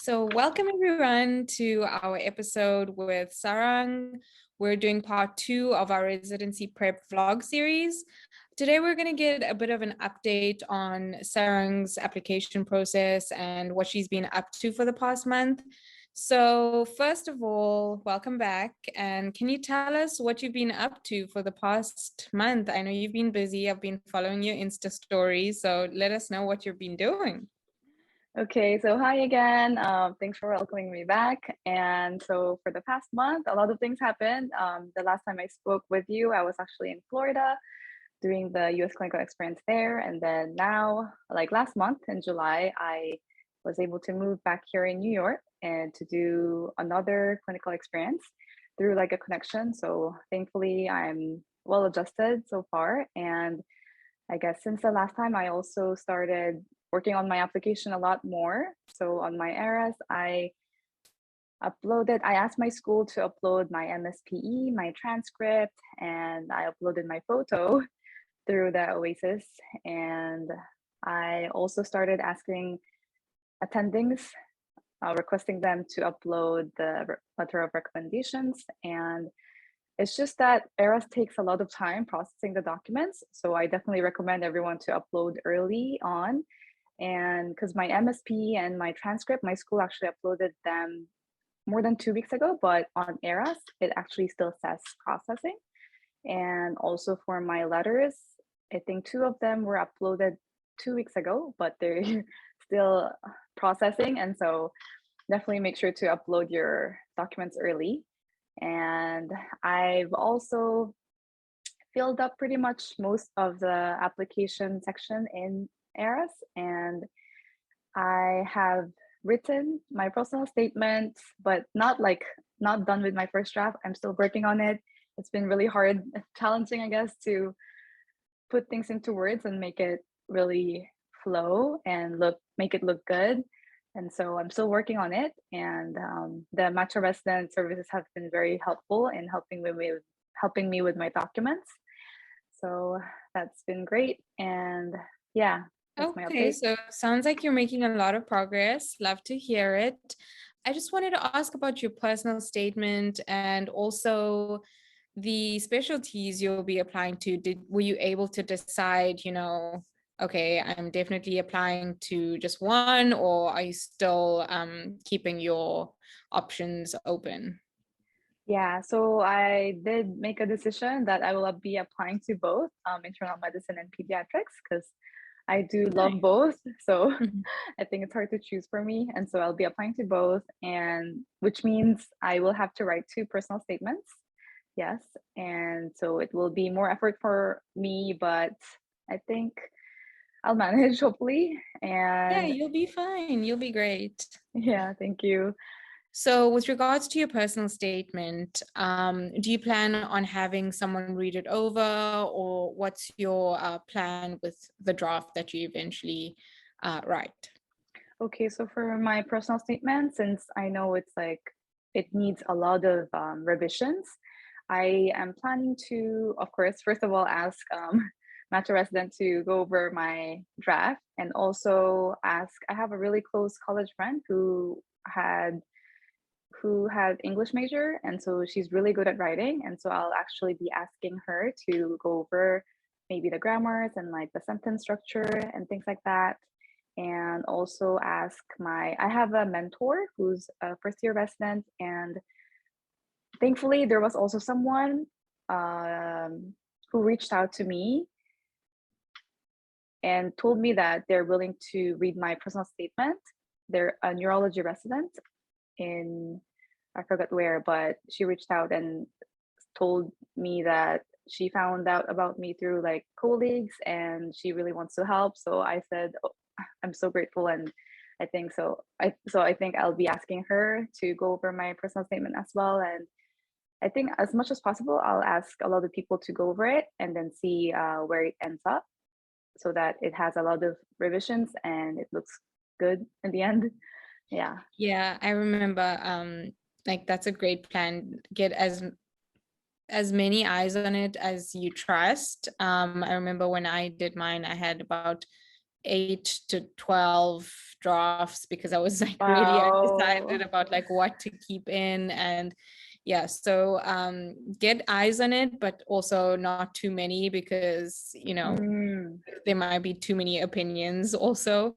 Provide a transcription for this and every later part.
So, welcome everyone to our episode with Sarang. We're doing part two of our residency prep vlog series. Today, we're going to get a bit of an update on Sarang's application process and what she's been up to for the past month. So, first of all, welcome back. And can you tell us what you've been up to for the past month? I know you've been busy. I've been following your Insta stories. So, let us know what you've been doing. Okay, so hi again. Thanks for welcoming me back. And so for the past month, a lot of things happened. The last time I spoke with you, I was actually in Florida doing the US clinical experience there. And then now, like last month in July, I was able to move back here in New York and to do another clinical experience through like a connection. So thankfully, I'm well adjusted so far. And I guess since the last time, I also started working on my application a lot more. So on my ERAS, I asked my school to upload my MSPE, my transcript, and I uploaded my photo through the Oasis. And I also started asking attendings, requesting them to upload the letter of recommendations. And it's just that ERAS takes a lot of time processing the documents. So I definitely recommend everyone to upload early on. And because my MSP and my transcript, my school actually uploaded them more than 2 weeks ago, but on ERAS, it actually still says processing. And also for my letters, I think two of them were uploaded 2 weeks ago, but they're still processing. And so definitely make sure to upload your documents early. And I've also filled up pretty much most of the application section in ERAS, and I have written my personal statement, but not done with my first draft. I'm still working on it. It's been really hard, challenging, I guess, to put things into words and make it really flow and make it look good. And so I'm still working on it. And the Matcha resident services have been very helpful in helping me with my documents. So that's been great. And yeah, that's my Okay, update. so sounds like you're making a lot of progress. Love to hear it. I just wanted to ask about your personal statement and also the specialties you'll be applying to. Were you able to decide, okay, I'm definitely applying to just one, or are you still keeping your options open? Yeah, so I did make a decision that I will be applying to both internal medicine and pediatrics because I do love Nice. both. So Mhm. I think it's hard to choose for me. And so I'll be applying to both, and which means I will have to write two personal statements. Yes. And so it will be more effort for me, but I think I'll manage hopefully. Yeah, And you'll be fine. You'll be great. yeah, thank you. So, with regards to your personal statement, do you plan on having someone read it over, or what's your plan with the draft that you eventually write? Okay, so for my personal statement, since I know it's like it needs a lot of revisions, I am planning to, of course, first of all, ask Matcha resident to go over my draft, and also ask. I have a really close college friend who had English major, and so she's really good at writing, and so I'll actually be asking her to go over maybe the grammars and like the sentence structure and things like that, and also ask I have a mentor who's a first year resident, and thankfully there was also someone who reached out to me and told me that they're willing to read my personal statement. They're a neurology resident in, I forgot where, but she reached out and told me that she found out about me through like colleagues and she really wants to help. So I said, oh, I'm so grateful, and I think so. I think I'll be asking her to go over my personal statement as well. And I think as much as possible, I'll ask a lot of people to go over it and then see where it ends up, so that it has a lot of revisions and it looks good in the end. Yeah. Yeah, I remember. Like that's a great plan. Get as many eyes on it as you trust. I remember when I did mine, I had about 8 to 12 drafts because I was like really Wow. undecided about like what to keep in. And yeah, so get eyes on it, but also not too many because, you know, Mm, there might be too many opinions also.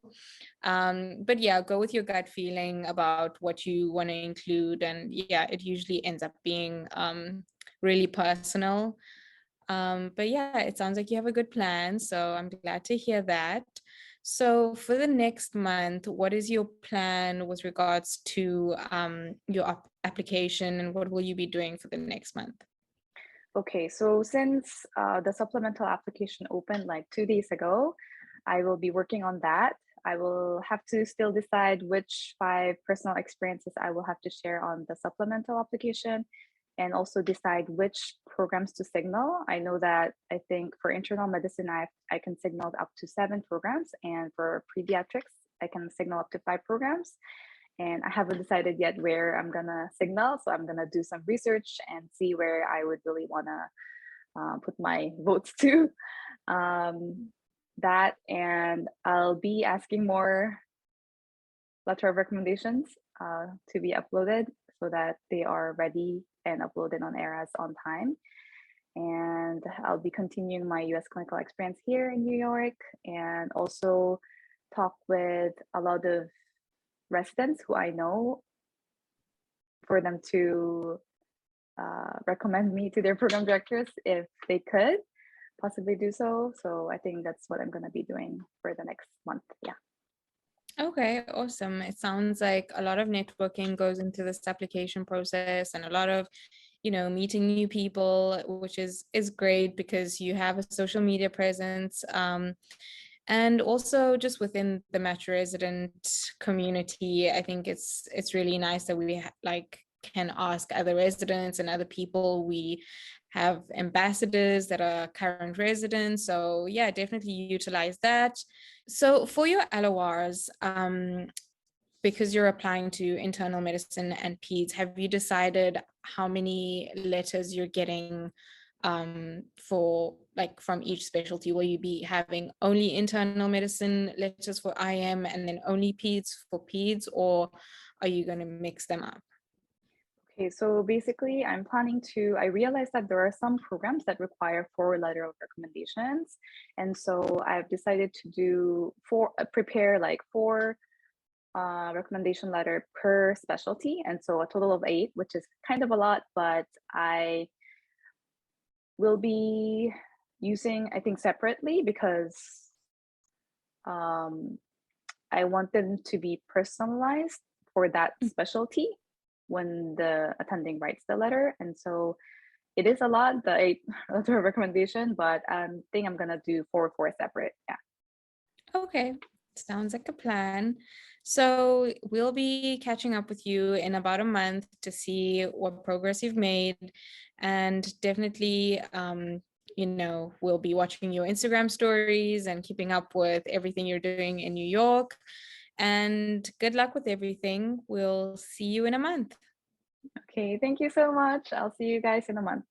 But yeah, go with your gut feeling about what you want to include. And yeah, it usually ends up being really personal. But yeah, it sounds like you have a good plan. So I'm glad to hear that. So for the next month, what is your plan with regards to your application, and what will you be doing for the next month? okay, so since the supplemental application opened like 2 days ago, I will be working on that. I will have to still decide which 5 personal experiences I will have to share on the supplemental application, and also decide which programs to signal. I know that I think for internal medicine, I can signal up to 7 programs, and for pediatrics, I can signal up to 5 programs. And I haven't decided yet where I'm gonna signal, so I'm gonna do some research and see where I would really wanna put my votes to. Um, that, and I'll be asking more letter of recommendations to be uploaded so that they are ready and uploaded on ERAS on time. And I'll be continuing my US clinical experience here in New York, and also talk with a lot of residents who I know for them to recommend me to their program directors if they could possibly do so. So I think that's what I'm going to be doing for the next month. Yeah. Okay, awesome. It sounds like a lot of networking goes into this application process, and a lot of, you know, meeting new people, which is great because you have a social media presence. And also just within the Metro resident community, I think it's really nice that we like can ask other residents and other people. We have ambassadors that are current residents. So yeah, definitely utilize that. So for your LORs, because you're applying to internal medicine and peds, have you decided how many letters you're getting for like from each specialty? Will you be having only internal medicine letters for IM and then only peds for peds, or are you going to mix them up? Okay, so basically, I realized that there are some programs that require 4 letter of recommendations. And so I've decided to prepare like 4 recommendation letter per specialty. And so a total of 8, which is kind of a lot, but I will be using, I think, separately because um, I want them to be personalized for that specialty when the attending writes the letter. And so it is a lot, the 8 letter recommendation, but I think I'm gonna do 4 separate. Yeah. Okay, sounds like a plan. So we'll be catching up with you in about a month to see what progress you've made, and definitely, you know, we'll be watching your Instagram stories and keeping up with everything you're doing in New York. And good luck with everything. We'll see you in a month. Okay, thank you so much. I'll see you guys in a month.